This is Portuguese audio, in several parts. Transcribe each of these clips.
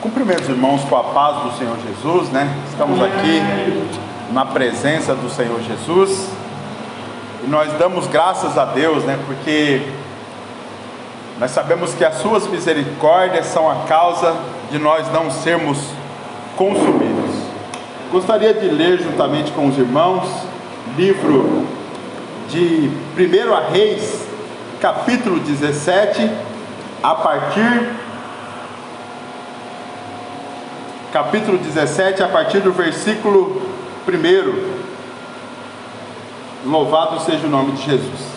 Cumprimento os irmãos com a paz do Senhor Jesus, né? Estamos aqui na presença do Senhor Jesus e nós damos graças a Deus, né? Porque nós sabemos que as suas misericórdias são a causa de nós não sermos consumidos. Gostaria de ler juntamente com os irmãos livro de 1 Reis, capítulo 17, a partir do versículo 1. Louvado seja o nome de Jesus.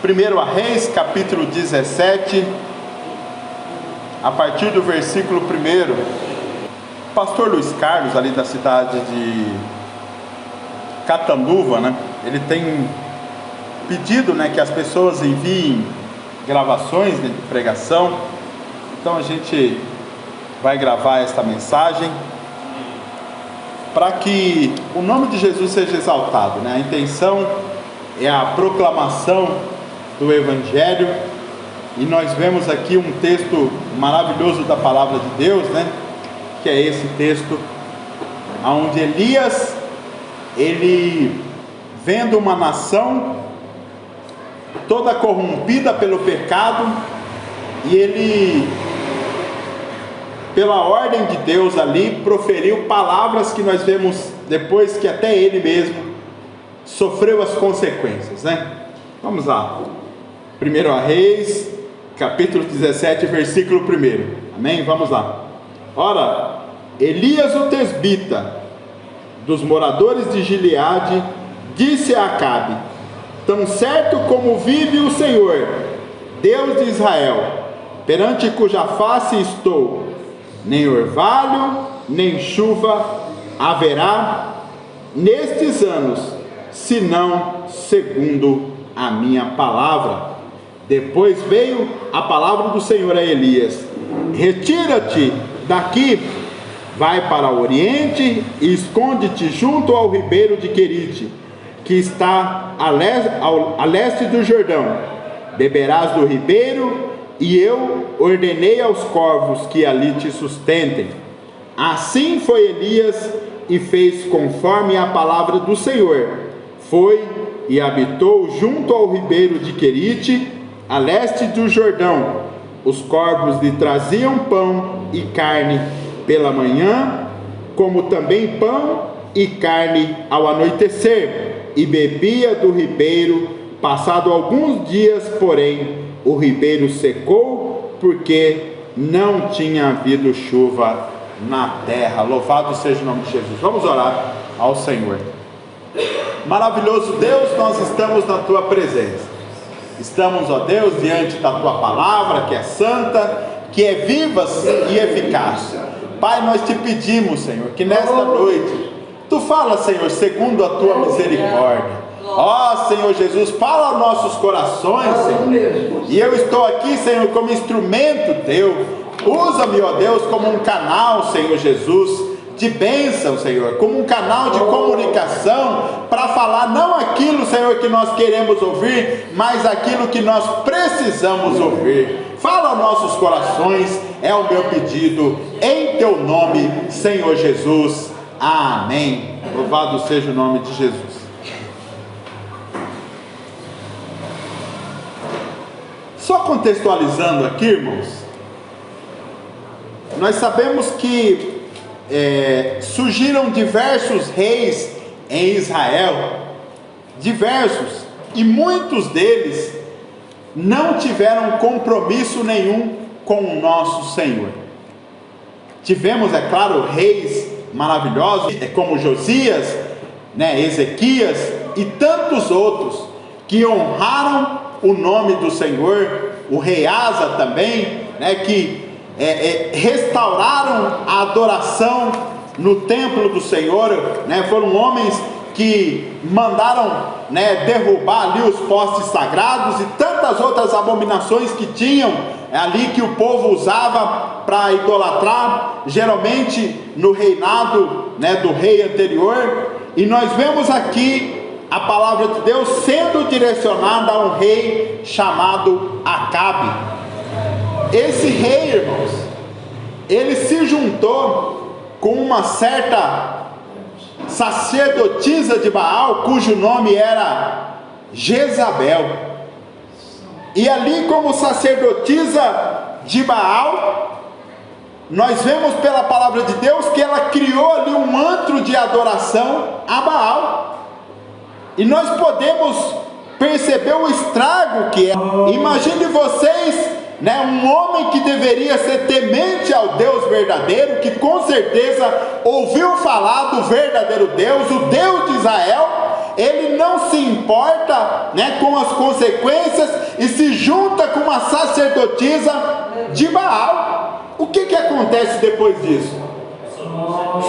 1 Reis, capítulo 17, a partir do versículo 1. Pastor Luiz Carlos, ali da cidade de Catanduva, né? Ele tem pedido, né, que as pessoas enviem gravações de pregação. Então a gente vai gravar esta mensagem para que o nome de Jesus seja exaltado, né? A intenção é a proclamação do Evangelho, e nós vemos aqui um texto maravilhoso da palavra de Deus, né? Que é esse texto onde Elias, ele vendo uma nação toda corrompida pelo pecado, e ele, pela ordem de Deus ali, proferiu palavras que nós vemos depois que até ele mesmo sofreu as consequências, né? Vamos lá. 1 Reis, capítulo 17, versículo 1. Amém? Vamos lá. Ora, Elias o tesbita, dos moradores de Gileade, disse a Acabe: tão certo como vive o Senhor, Deus de Israel, perante cuja face estou, nem orvalho, nem chuva haverá nestes anos, senão segundo a minha palavra. Depois veio a palavra do Senhor a Elias: retira-te daqui, vai para o oriente e esconde-te junto ao ribeiro de Querite, que está a leste do Jordão. Beberás do ribeiro, e eu ordenei aos corvos que ali te sustentem. Assim foi Elias e fez conforme a palavra do Senhor. Foi e habitou junto ao ribeiro de Querite, a leste do Jordão. Os corvos lhe traziam pão e carne pela manhã, como também pão e carne ao anoitecer, e bebia do ribeiro. Passado alguns dias, porém, o ribeiro secou, porque não tinha havido chuva na terra. Louvado seja o nome de Jesus. Vamos orar ao Senhor. Maravilhoso Deus, nós estamos na tua presença. Estamos, ó Deus, diante da tua palavra, que é santa, que é viva e eficaz. Pai, nós te pedimos, Senhor, que nesta noite tu fala, Senhor, segundo a tua misericórdia. Ó Senhor Jesus, fala aos nossos corações, Senhor. E eu estou aqui, Senhor, como instrumento teu. Usa-me, ó Deus, como um canal, Senhor Jesus, de bênção, Senhor, como um canal de comunicação, para falar não aquilo, Senhor, que nós queremos ouvir, mas aquilo que nós precisamos ouvir. Fala aos nossos corações, é o meu pedido, em teu nome, Senhor Jesus. Amém. Louvado seja o nome de Jesus. Só contextualizando aqui, irmãos, nós sabemos que surgiram diversos reis em Israel, diversos, e muitos deles não tiveram compromisso nenhum com o nosso Senhor. Tivemos, é claro, reis maravilhosos, como Josias, né, Ezequias e tantos outros, que honraram o nome do Senhor. O rei Asa também, né, que restauraram a adoração no templo do Senhor, né? Foram homens que mandaram, né, derrubar ali os postes sagrados e tantas outras abominações que tinham ali, que o povo usava para idolatrar, geralmente no reinado, né, do rei anterior. E nós vemos aqui a palavra de Deus sendo direcionada a um rei chamado Acabe. Esse rei, irmãos, ele se juntou com uma certa sacerdotisa de Baal, cujo nome era Jezabel. E ali, como sacerdotisa de Baal, nós vemos pela palavra de Deus que ela criou ali um antro de adoração a Baal. E nós podemos perceber o estrago que é. Imagine vocês, né, um homem que deveria ser temente ao Deus verdadeiro, que com certeza ouviu falar do verdadeiro Deus, o Deus de Israel. Ele não se importa, né, com as consequências e se junta com uma sacerdotisa de Baal. O que acontece depois disso?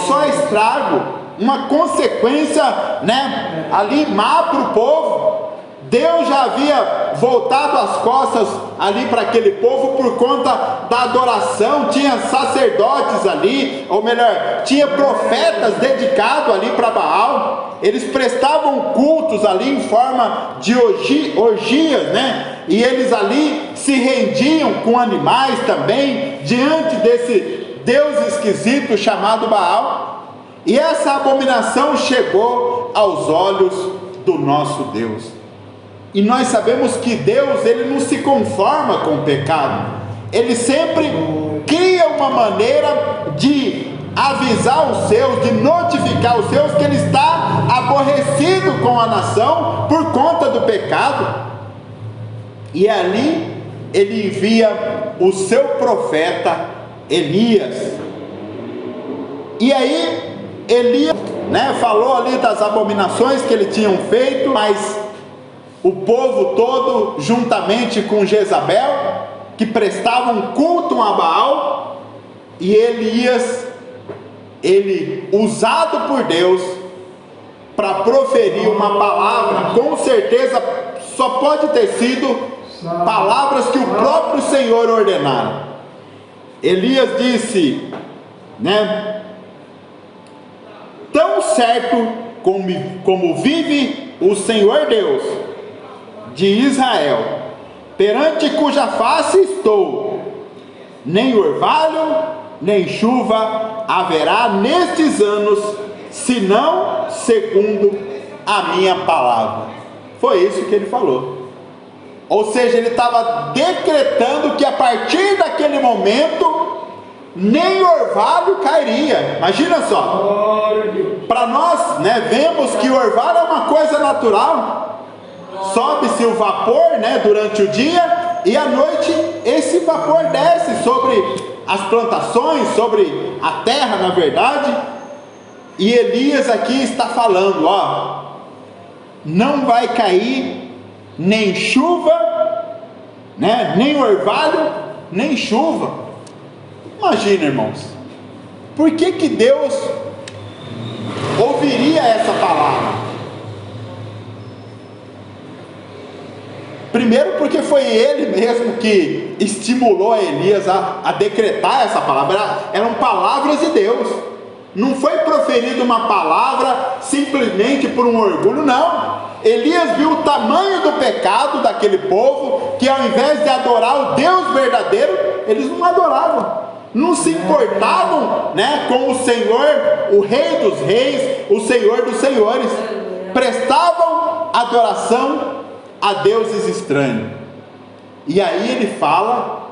Só estrago, uma consequência, né, ali má para o povo. Deus já havia voltado as costas ali para aquele povo por conta da adoração. Tinha sacerdotes ali, ou melhor, tinha profetas dedicados ali para Baal. Eles prestavam cultos ali em forma de orgias, né? E eles ali se rendiam com animais também diante desse Deus esquisito chamado Baal. E essa abominação chegou aos olhos do nosso Deus. E nós sabemos que Deus, ele não se conforma com o pecado. Ele sempre cria uma maneira de avisar os seus, de notificar os seus que ele está aborrecido com a nação por conta do pecado. E ali ele envia o seu profeta Elias. E aí Elias, né, falou ali das abominações que ele tinham feito, mas o povo todo, juntamente com Jezabel, que prestavam culto a Baal, e Elias, ele usado por Deus para proferir uma palavra, com certeza só pode ter sido palavras que o próprio Senhor ordenara. Elias disse, né, tão certo como vive o Senhor Deus de Israel, perante cuja face estou, nem orvalho, nem chuva haverá nestes anos, senão segundo a minha palavra. Foi isso que ele falou. Ou seja, ele estava decretando que a partir daquele momento, nem orvalho cairia. Imagina só, para nós, né, vemos que o orvalho é uma coisa natural. Sobe-se o vapor, né, durante o dia, e à noite esse vapor desce sobre as plantações, sobre a terra, na verdade. E Elias aqui está falando, ó, não vai cair nem chuva, né, nem orvalho, nem chuva. Imagina, irmãos, por que Deus ouviria essa palavra? Primeiro porque foi ele mesmo que estimulou a Elias a decretar essa palavra. Eram palavras de Deus. Não foi proferida uma palavra simplesmente por um orgulho, não. Elias viu o tamanho do pecado daquele povo, que ao invés de adorar o Deus verdadeiro, eles não adoravam, não se importavam, né, com o Senhor, o Rei dos Reis, o Senhor dos Senhores. Prestavam adoração a deuses estranhos. E aí ele fala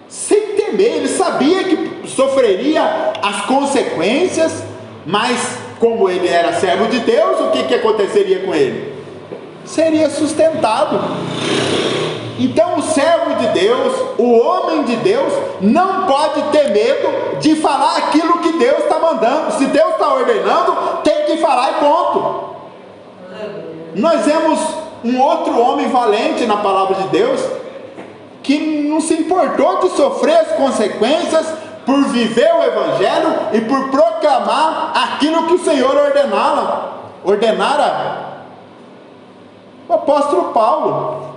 sem temer. Ele sabia que sofreria as consequências, mas como ele era servo de Deus, o que aconteceria com ele? Seria sustentado. Então o servo de Deus, o homem de Deus, não pode ter medo de falar aquilo que Deus está mandando. Se Deus está ordenando, tem que falar e ponto. Nós vemos um outro homem valente na palavra de Deus, que não se importou de sofrer as consequências por viver o Evangelho e por proclamar aquilo que o Senhor ordenara. O apóstolo Paulo,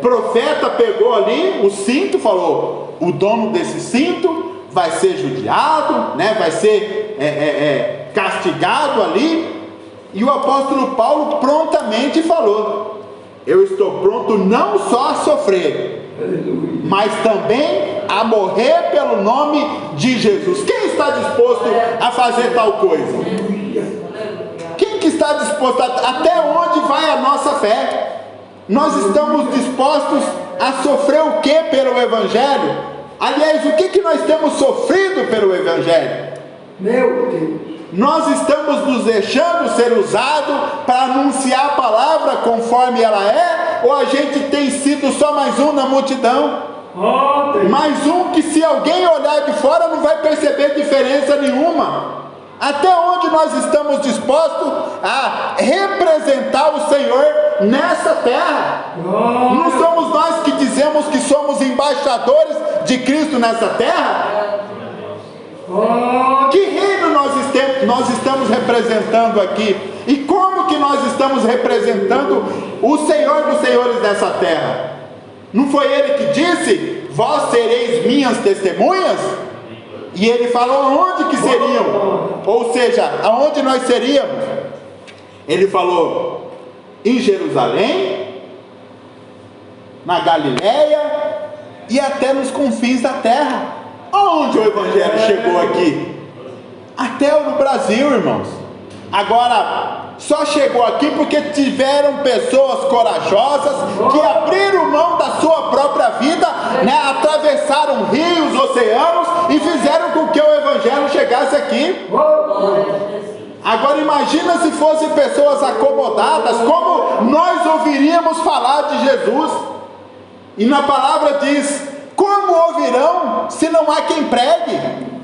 profeta, pegou ali o cinto, falou, o dono desse cinto vai ser judiado, né, vai ser castigado ali. E o apóstolo Paulo prontamente falou, eu estou pronto não só a sofrer, mas também a morrer pelo nome de Jesus. Quem está disposto a fazer tal coisa? Quem que está disposto? Até onde vai a nossa fé? Nós estamos dispostos a sofrer o que pelo Evangelho? Aliás, o que nós temos sofrido pelo Evangelho? Meu Deus! Nós estamos nos deixando ser usados para anunciar a palavra conforme ela é? Ou a gente tem sido só mais um na multidão? Mais um que, se alguém olhar de fora, não vai perceber diferença nenhuma. Até onde nós estamos dispostos a representar o Senhor nessa terra? Não somos nós que dizemos que somos embaixadores de Cristo nessa terra? Que reino nós estamos representando aqui? E como que nós estamos representando o Senhor dos Senhores nessa terra? Não foi Ele que disse: vós sereis minhas testemunhas? E Ele falou aonde que seriam, ou seja, aonde nós seríamos. Ele falou em Jerusalém, na Galileia e até nos confins da terra. Aonde o Evangelho chegou aqui? Até no Brasil, irmãos. Agora, só chegou aqui porque tiveram pessoas corajosas que abriram mão da sua própria vida, né? Atravessaram rios, oceanos e fizeram com que o Evangelho chegasse aqui. Agora imagina se fossem pessoas acomodadas, como nós ouviríamos falar de Jesus? E na palavra diz: como ouvirão se não há quem pregue?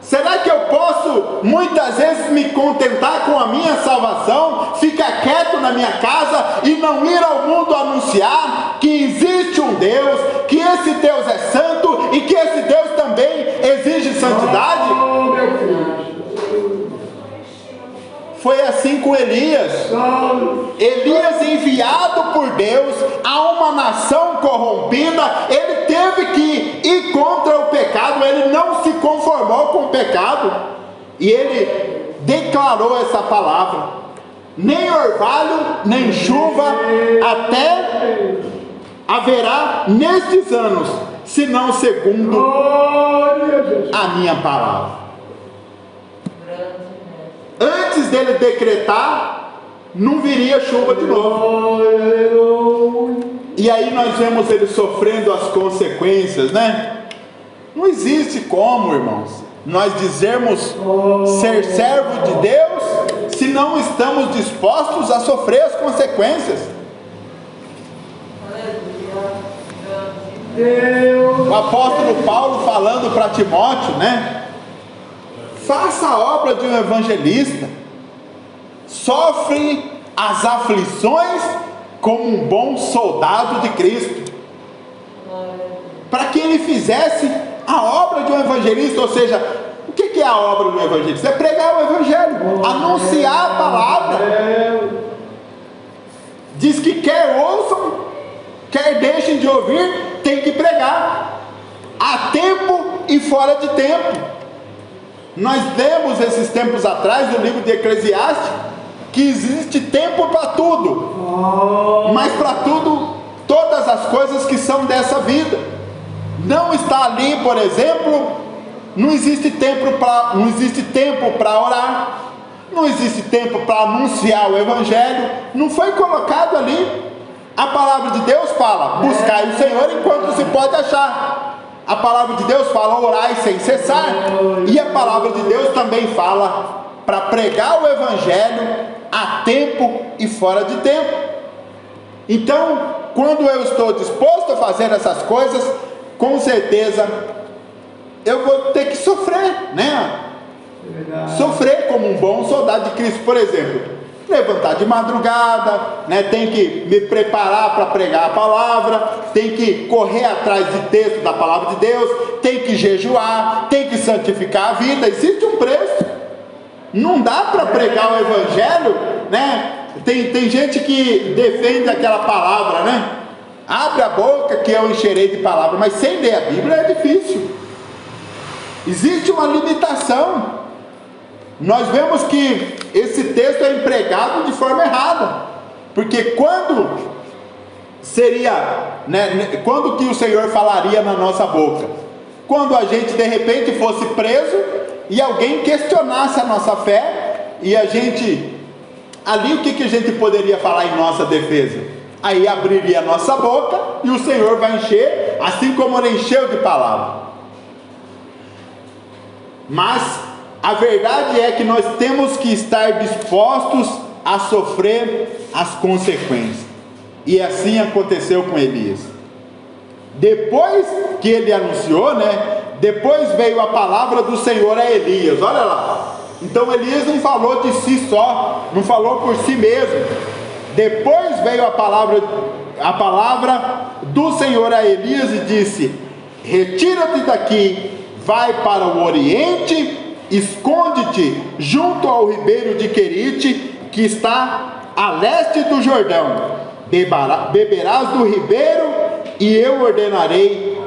Será que eu posso muitas vezes me contentar com a minha salvação, ficar quieto na minha casa e não ir ao mundo anunciar que existe um Deus, que esse Deus é santo e que esse Deus também exige santidade? Foi assim com Elias. Elias, enviado por Deus a uma nação corrompida, ele teve que ir contra o pecado. Ele não se conformou com o pecado e ele declarou essa palavra: nem orvalho, nem chuva até haverá nestes anos, senão segundo a minha palavra. Antes dele decretar, não viria chuva de novo. E aí nós vemos ele sofrendo as consequências, né? Não existe como, irmãos, nós dizermos ser servo de Deus se não estamos dispostos a sofrer as consequências. O apóstolo Paulo falando para Timóteo, né? Faça a obra de um evangelista, sofre as aflições como um bom soldado de Cristo, para que ele fizesse a obra de um evangelista. Ou seja, o que é a obra do evangelista? É pregar o evangelho, anunciar a palavra. Diz que quer ouçam, quer deixem de ouvir, tem que pregar, a tempo e fora de tempo. Nós lemos esses tempos atrás no livro de Eclesiastes que existe tempo para tudo, mas para tudo, todas as coisas que são dessa vida. Não está ali, por exemplo, não existe tempo para orar, não existe tempo para anunciar o Evangelho, não foi colocado ali. A palavra de Deus fala: buscai o Senhor enquanto se pode achar. A palavra de Deus fala: orai sem cessar. E a palavra de Deus também fala para pregar o Evangelho a tempo e fora de tempo. Então, quando eu estou disposto a fazer essas coisas, com certeza eu vou ter que sofrer, né? Sofrer como um bom soldado de Cristo. Por exemplo, levantar de madrugada, né? Tem que me preparar para pregar a palavra, tem que correr atrás de texto da palavra de Deus, tem que jejuar, tem que santificar a vida. Existe um preço. Não dá para pregar o Evangelho, né? Tem gente que defende aquela palavra, né? Abre a boca que eu encherei de palavra, mas sem ler a Bíblia é difícil. Existe uma limitação. Nós vemos que esse texto é empregado de forma errada, porque quando seria, né, quando que o Senhor falaria na nossa boca? quando a gente de repente fosse preso e alguém questionasse a nossa fé, e a gente, ali o que a gente poderia falar em nossa defesa? Aí abriria a nossa boca e o Senhor vai encher, assim como ele encheu de palavra. Mas a verdade é que nós temos que estar dispostos a sofrer as consequências, e assim aconteceu com Elias. Depois que ele anunciou, depois veio a palavra do Senhor a Elias, olha lá. Então Elias não falou de si só, não falou por si mesmo. Depois veio a palavra do Senhor a Elias e disse: retira-te daqui, vai para o oriente, esconde-te junto ao ribeiro de Querite, que está a leste do Jordão. Beberás do ribeiro, e eu ordenarei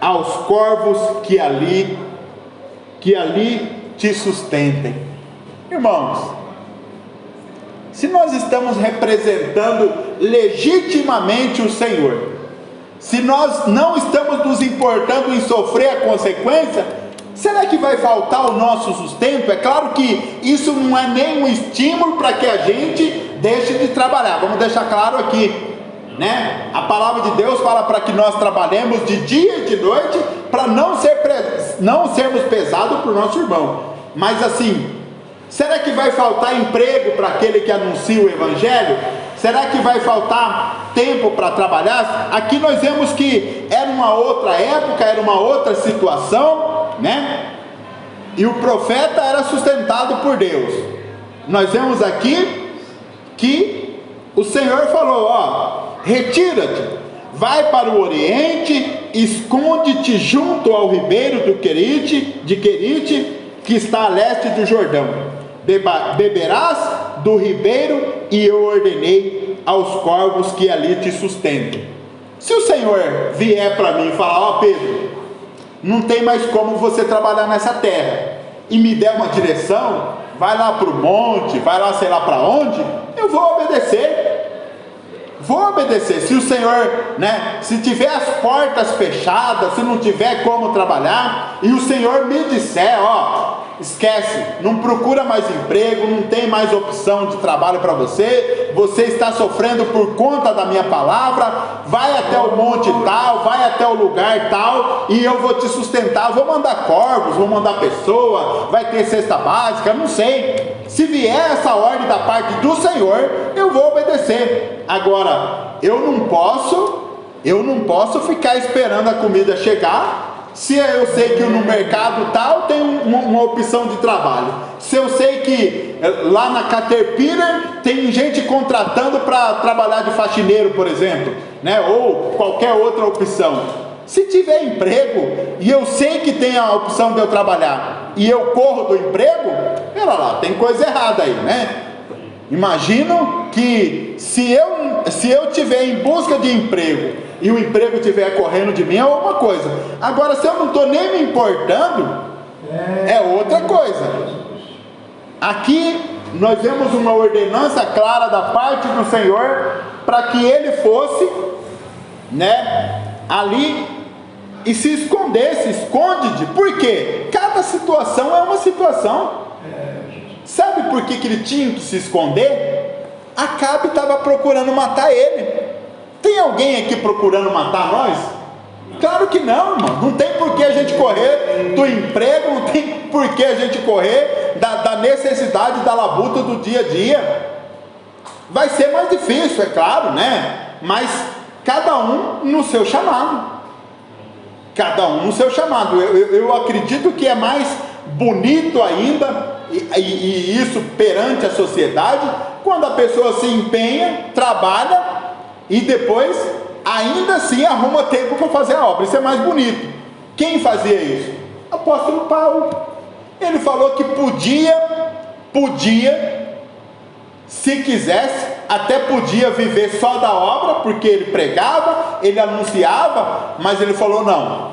aos corvos que ali te sustentem. Irmãos, se nós estamos representando legitimamente o Senhor, se nós não estamos nos importando em sofrer a consequência, será que vai faltar o nosso sustento? É claro que isso não é nenhum estímulo para que a gente deixe de trabalhar, vamos deixar claro aqui, a palavra de Deus fala para que nós trabalhemos de dia e de noite, para não sermos pesados por nosso irmão. Mas assim, será que vai faltar emprego para aquele que anuncia o Evangelho? Será que vai faltar tempo para trabalhar? Aqui nós vemos que era uma outra época, era uma outra situação, e o profeta era sustentado por Deus. Nós vemos aqui que o Senhor falou: retira-te, vai para o oriente, esconde-te junto ao ribeiro de Querite, que está a leste do Jordão. Beberás do ribeiro, e eu ordenei aos corvos que ali te sustentem. Se o Senhor vier para mim e falar: Pedro, não tem mais como você trabalhar nessa terra, e me der uma direção, vai lá para o monte, vai lá sei lá para onde, eu vou obedecer. Se o Senhor, se tiver as portas fechadas, se não tiver como trabalhar, e o Senhor me disser: esquece, não procura mais emprego, não tem mais opção de trabalho para você, você está sofrendo por conta da minha palavra, vai até o monte tal, vai até o lugar tal, e eu vou te sustentar, vou mandar corvos, vou mandar pessoa, vai ter cesta básica, não sei. Se vier essa ordem da parte do Senhor, eu vou obedecer. Agora, eu não posso ficar esperando a comida chegar, se eu sei que no mercado tal tem uma opção de trabalho, se eu sei que lá na Caterpillar tem gente contratando para trabalhar de faxineiro, por exemplo, ou qualquer outra opção. Se tiver emprego e eu sei que tem a opção de eu trabalhar e eu corro do emprego, pera lá, tem coisa errada aí, Imagino que se eu estiver em busca de emprego e o emprego estiver correndo de mim, é uma coisa. Agora, se eu não estou nem me importando, é outra coisa. Aqui nós vemos uma ordenança clara da parte do Senhor para que ele fosse ali e se escondesse. Esconde-te. Por quê? Cada situação é uma situação. Sabe por que ele tinha que se esconder? Acabe estava procurando matar ele. Tem alguém aqui procurando matar nós? Claro que não, irmão. Não tem por que a gente correr do emprego, não tem por que a gente correr da necessidade, da labuta do dia a dia. Vai ser mais difícil, é claro, mas cada um no seu chamado. Cada um no seu chamado. Eu acredito que é mais bonito ainda, e isso perante a sociedade, quando a pessoa se empenha, trabalha e depois ainda assim arruma tempo para fazer a obra. Isso é mais bonito. Quem fazia isso? O apóstolo Paulo. Ele falou que podia, se quisesse, até podia viver só da obra, porque ele pregava, ele anunciava, mas ele falou: não,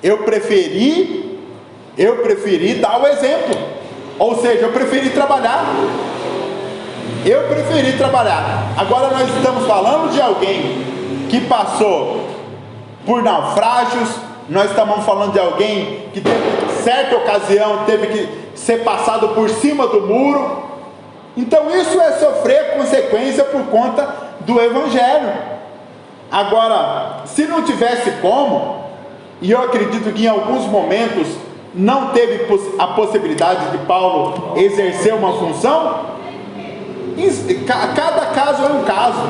eu preferi dar o exemplo, ou seja, eu preferi trabalhar. Agora nós estamos falando de alguém que passou por naufrágios, Nós estamos falando de alguém que teve certa ocasião, teve que ser passado por cima do muro. Então isso é sofrer consequência por conta do Evangelho. Agora, se não tivesse como, e eu acredito que em alguns momentos não teve a possibilidade de Paulo exercer uma função, cada caso é um caso.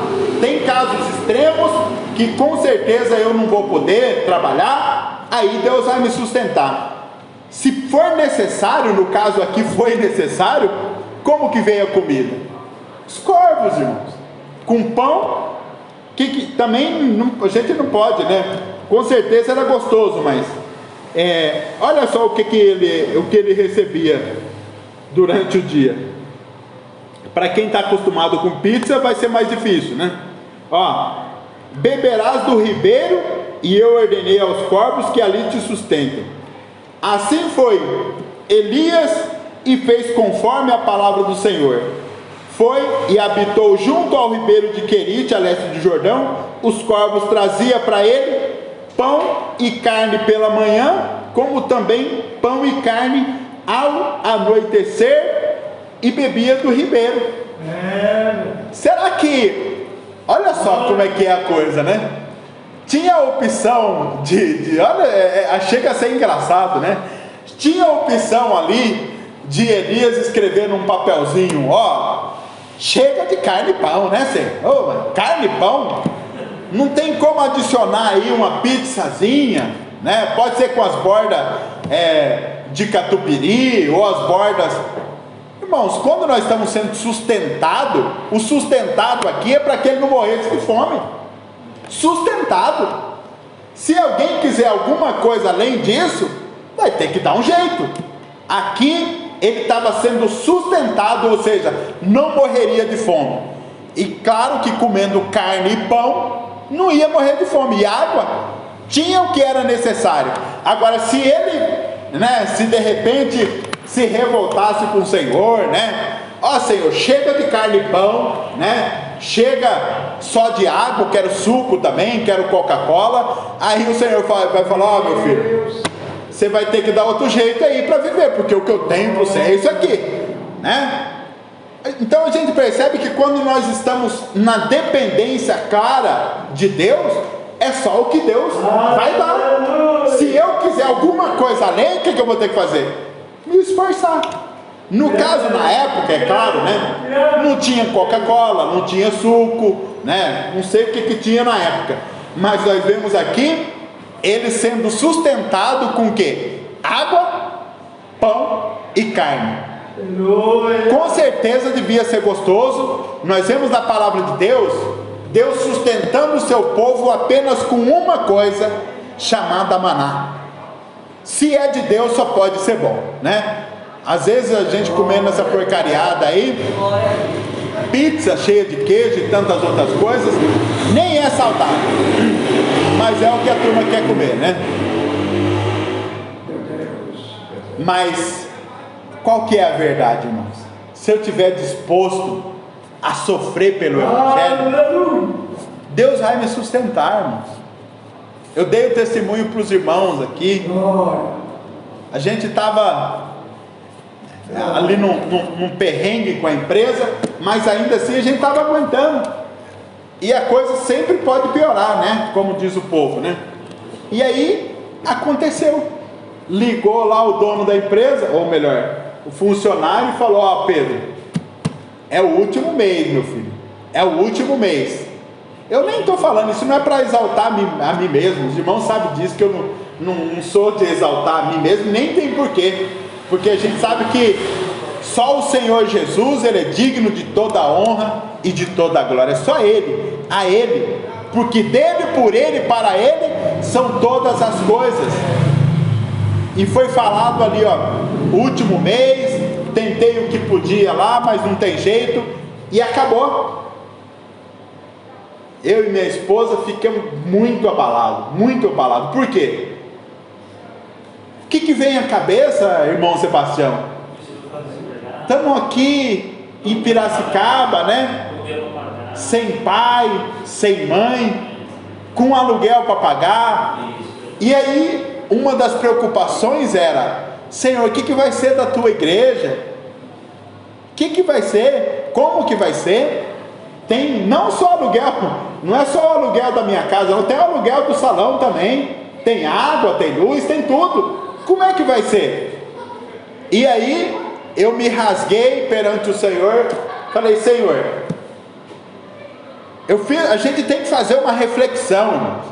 Tem casos extremos que com certeza eu não vou poder trabalhar, aí Deus vai me sustentar. Se for necessário, no caso aqui foi necessário, como que veio a comida? Os corvos, irmãos, com pão, que também não, a gente não pode, né? Com certeza era gostoso, mas olha só o que ele recebia durante o dia. Para quem está acostumado com pizza, vai ser mais difícil, né? Ó, beberás do ribeiro, e eu ordenei aos corvos que ali te sustentem. Assim foi Elias, e fez conforme a palavra do Senhor. Foi e habitou junto ao ribeiro de Querite, a leste do Jordão. Os corvos traziam para ele pão e carne pela manhã, como também pão e carne ao anoitecer, e bebia do ribeiro. Será que, olha só como é que é a coisa, né? Tinha a opção olha, chega a ser engraçado, né? Tinha a opção ali de Elias escrever num papelzinho, ó, chega de carne e pão, né, Senhor? Carne e pão, não tem como adicionar aí uma pizzazinha, né? Pode ser com as bordas de catupiry, ou as bordas. Irmãos, quando nós estamos sendo sustentados, o sustentado aqui é para que ele não morresse de fome. Sustentado. Se alguém quiser alguma coisa além disso, vai ter que dar um jeito. Aqui ele estava sendo sustentado, ou seja, não morreria de fome. E claro que comendo carne e pão, não ia morrer de fome. E água, tinha o que era necessário. Agora, se ele, né, se de repente se revoltasse com o Senhor, né? Ó, Senhor, chega de carne e pão, né? Chega só de água, quero suco também, quero Coca-Cola. Aí o Senhor vai falar: ó, meu filho, você vai ter que dar outro jeito aí para viver, porque o que eu tenho para você é isso aqui, né? Então a gente percebe que quando nós estamos na dependência clara de Deus, é só o que Deus vai dar. Se eu quiser alguma coisa além, o que eu vou ter que fazer? Me esforçar. No caso, na época, é claro, né? Não tinha Coca-Cola, não tinha suco, né? Não sei o que tinha na época, mas nós vemos aqui ele sendo sustentado com o quê? Água, pão e carne. Com certeza devia ser gostoso. Nós vemos na palavra de Deus, Deus sustentando o seu povo apenas com uma coisa, chamada maná. Se é de Deus, só pode ser bom, né? Às vezes a gente comendo essa porcariada aí, pizza cheia de queijo e tantas outras coisas, nem é saudável, mas é o que a turma quer comer, né? Mas qual que é a verdade, irmãos? Se eu estiver disposto a sofrer pelo Evangelho, Deus vai me sustentar, irmãos. Eu dei o testemunho para os irmãos aqui. A gente estava ali num perrengue com a empresa, mas ainda assim a gente estava aguentando. E a coisa sempre pode piorar, né? Como diz o povo, né? E aí aconteceu. Ligou lá o dono da empresa, ou melhor, o funcionário, e falou: ó, Pedro, é o último mês, meu filho. É o último mês. Eu nem estou falando, isso não é para exaltar a mim mesmo. Os irmãos sabem disso, que eu não sou de exaltar a mim mesmo, nem tem porquê. Porque a gente sabe que só o Senhor Jesus, Ele é digno de toda a honra e de toda a glória. Só Ele, a Ele, porque dele, por Ele, para Ele, são todas as coisas. E foi falado ali, ó, último mês, tentei o que podia lá, mas não tem jeito, e acabou. Eu e minha esposa ficamos muito abalados. Por quê? O que vem à cabeça, irmão Sebastião? Estamos aqui em Piracicaba, né? Sem pai, sem mãe, com aluguel para pagar. E aí uma das preocupações era: Senhor, o que vai ser da tua igreja? O que vai ser? Como que vai ser? Tem não só aluguel, não é só o aluguel da minha casa, não, tem o aluguel do salão também, tem água, tem luz, tem tudo. Como é que vai ser? E aí eu me perante o Senhor, falei: Senhor, a gente tem que fazer uma reflexão, irmãos.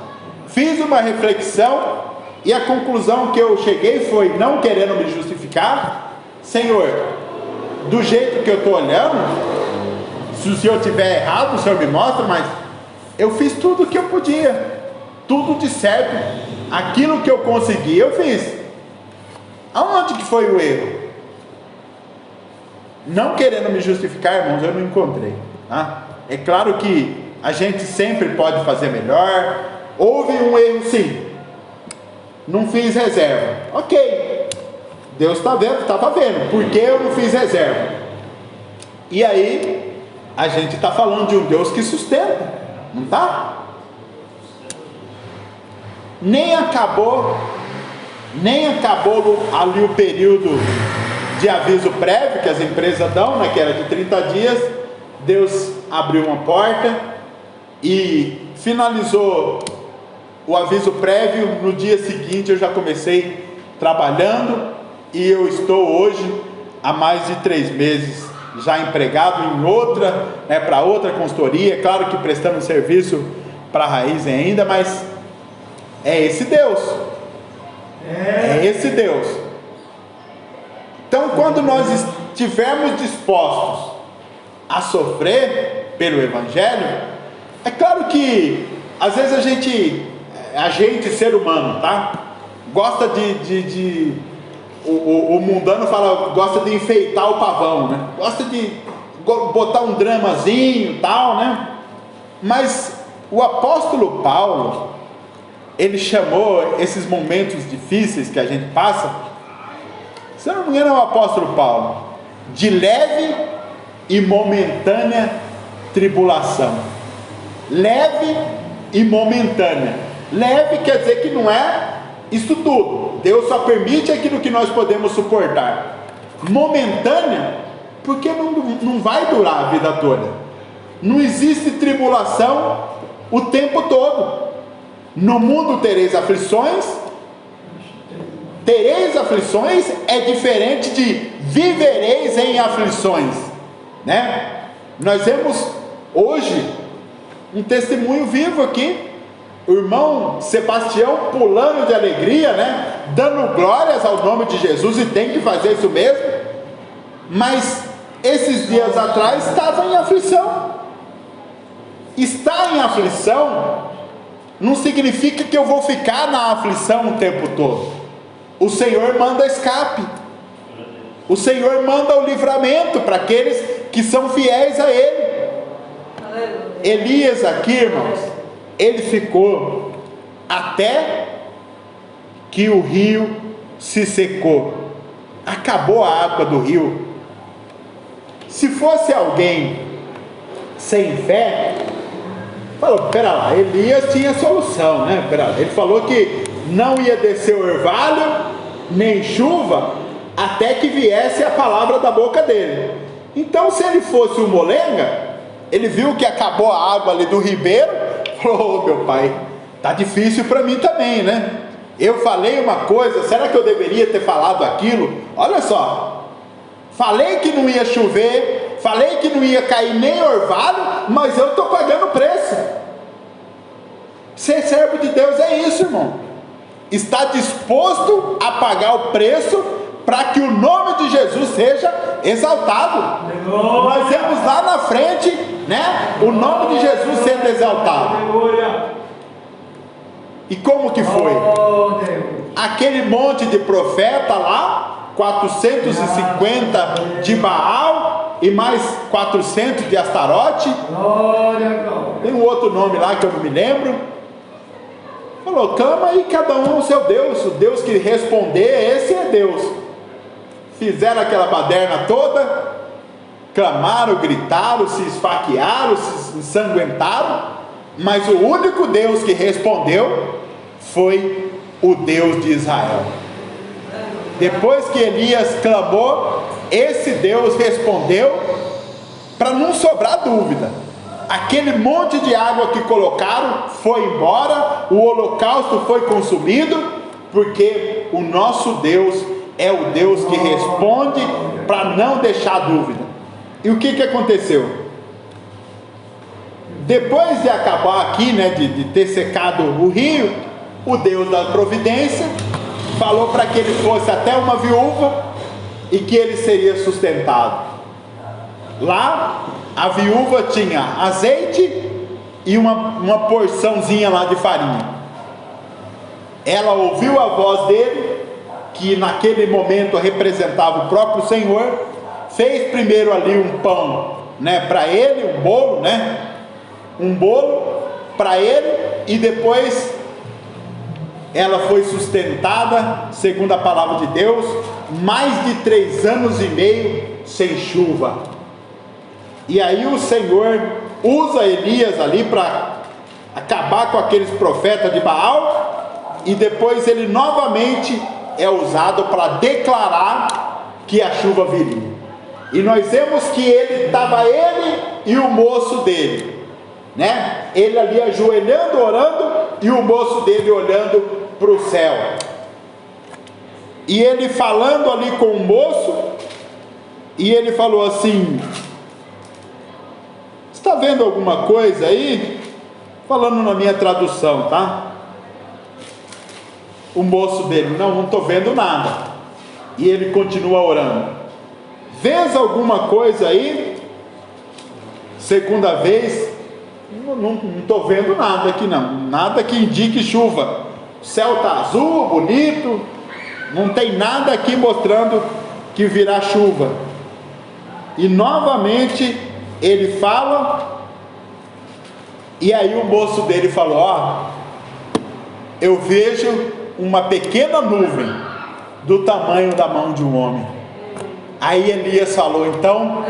Fiz uma reflexão e a conclusão que eu cheguei foi, não querendo me justificar: Senhor, do jeito que eu estou olhando, se o Senhor estiver errado, o Senhor me mostra, mas eu fiz tudo o que eu podia, tudo de certo, aquilo que eu consegui, eu fiz. Aonde que foi o erro? Não querendo me justificar, irmãos, eu não encontrei, tá? É claro que a gente sempre pode fazer melhor. Houve um erro, sim, não fiz reserva, ok, Deus está vendo, estava vendo, por que eu não fiz reserva? E aí a gente está falando de um Deus que sustenta, não está? Nem acabou ali o período de aviso prévio que as empresas dão, né, que era de 30 dias, Deus abriu uma porta e finalizou o aviso prévio. No dia seguinte eu já comecei trabalhando e eu estou hoje há mais de 3 meses já empregado em outra, para outra consultoria, claro que prestando serviço para a Raiz ainda, mas é esse Deus, é esse Deus. Então, quando nós estivermos dispostos a sofrer pelo Evangelho, é claro que às vezes a gente ser humano, tá? Gosta o mundano fala, gosta de enfeitar o pavão, né? Gosta de botar um dramazinho e tal, né? Mas o apóstolo Paulo, ele chamou esses momentos difíceis que a gente passa, se eu não me engano é o apóstolo Paulo, de leve e momentânea tribulação. Leve e momentânea. Leve quer dizer que não é isso tudo, Deus só permite aquilo que nós podemos suportar. Momentânea, porque não vai durar a vida toda. Não existe tribulação o tempo todo. No mundo tereis aflições. Tereis aflições é diferente de vivereis em aflições, né? Nós vemos hoje um testemunho vivo aqui, o irmão Sebastião pulando de alegria, né? Dando glórias ao nome de Jesus, e tem que fazer isso mesmo. Mas esses dias atrás estava em aflição. Estar em aflição não significa que eu vou ficar na aflição o tempo todo. O Senhor manda escape, o Senhor manda o livramento para aqueles que são fiéis a Ele. Elias aqui, irmãos, ele ficou até que o rio se secou, acabou a água do rio. Se fosse alguém sem fé, falou, pera lá, Elias tinha solução, né? Pera lá. Ele falou que não ia descer o orvalho, nem chuva, até que viesse a palavra da boca dele. Então, se ele fosse um molenga, ele viu que acabou a água ali do ribeiro, falou, meu pai, tá difícil para mim também, né? Eu falei uma coisa, será que eu deveria ter falado aquilo? Olha só, falei que não ia chover, falei que não ia cair nem orvalho, mas eu estou pagando preço. Ser servo de Deus é isso, irmão. Está disposto a pagar o preço para que o nome de Jesus seja exaltado. Nós vemos lá na frente, né, o nome de Jesus sendo exaltado. E como que foi? Aquele monte de profeta lá, 450 de Baal e mais 400 de Astarote. Tem um outro nome lá que eu não me lembro. Falou, clama aí cada um o seu Deus. O Deus que responder, esse é Deus. Fizeram aquela baderna toda, clamaram, gritaram, se esfaquearam, se ensanguentaram, mas o único Deus que respondeu foi o Deus de Israel. Depois que Elias clamou, esse Deus respondeu, para não sobrar dúvida. Aquele monte de água que colocaram foi embora, o holocausto foi consumido, porque o nosso Deus é o Deus que responde para não deixar dúvida. E o que aconteceu? Depois de acabar aqui, né, de ter secado o rio, o Deus da providência falou para que ele fosse até uma viúva e que ele seria sustentado. Lá a viúva tinha azeite e uma porçãozinha lá de farinha. Ela ouviu a voz dele, que naquele momento representava o próprio Senhor, fez primeiro ali um pão, né, para ele, um bolo, né, um bolo para ele, e depois ela foi sustentada, segundo a palavra de Deus, mais de 3 anos e meio sem chuva. E aí o Senhor usa Elias ali para acabar com aqueles profetas de Baal, e depois ele novamente é usado para declarar que a chuva viria. E nós vemos que ele e o moço dele, né? Ele ali ajoelhando, orando, e o moço dele olhando para o céu. E ele falando ali com o moço, e ele falou assim: está vendo alguma coisa aí? Falando na minha tradução, tá? O moço dele: não estou vendo nada. E ele continua orando: vês alguma coisa aí? Segunda vez: não estou vendo nada aqui não, nada que indique chuva. O céu está azul, bonito, não tem nada aqui mostrando que virá chuva. E novamente ele fala, e aí o moço dele falou: ó, eu vejo uma pequena nuvem do tamanho da mão de um homem. Aí Elias falou: então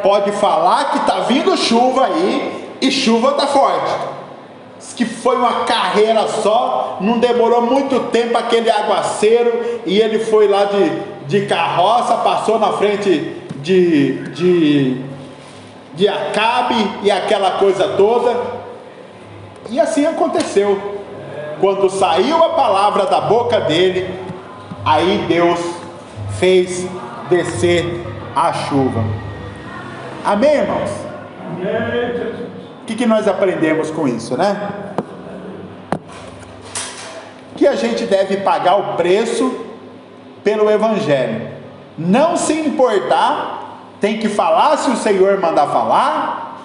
pode falar que está vindo chuva aí, e chuva está forte. Diz que foi uma carreira só, não demorou muito tempo aquele aguaceiro, e ele foi lá de carroça, passou na frente de Acabe e aquela coisa toda. E assim aconteceu. Quando saiu a palavra da boca dele, aí Deus fez descer a chuva. Amém, irmãos? O que nós aprendemos com isso, né? Que a gente deve pagar o preço pelo Evangelho. Não se importar, tem que falar se o Senhor mandar falar,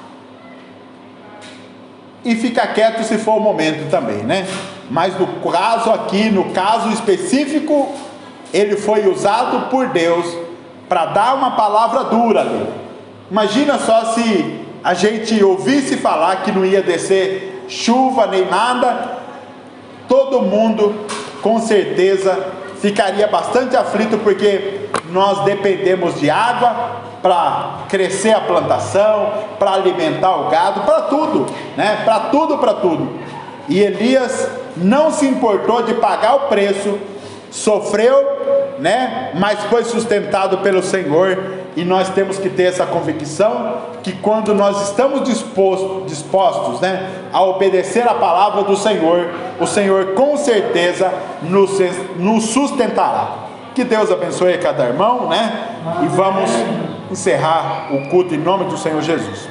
e ficar quieto se for o momento também, né? Mas no caso aqui, no caso específico, ele foi usado por Deus para dar uma palavra dura ali. Imagina só se a gente ouvisse falar que não ia descer chuva nem nada, todo mundo com certeza ficaria bastante aflito, porque nós dependemos de água para crescer a plantação, para alimentar o gado, para tudo, né? Para tudo. E Elias não se importou de pagar o preço, sofreu, né? Mas foi sustentado pelo Senhor. E nós temos que ter essa convicção, que quando nós estamos dispostos, né, a obedecer a palavra do Senhor, o Senhor com certeza nos sustentará. Que Deus abençoe cada irmão, né? E vamos encerrar o culto em nome do Senhor Jesus.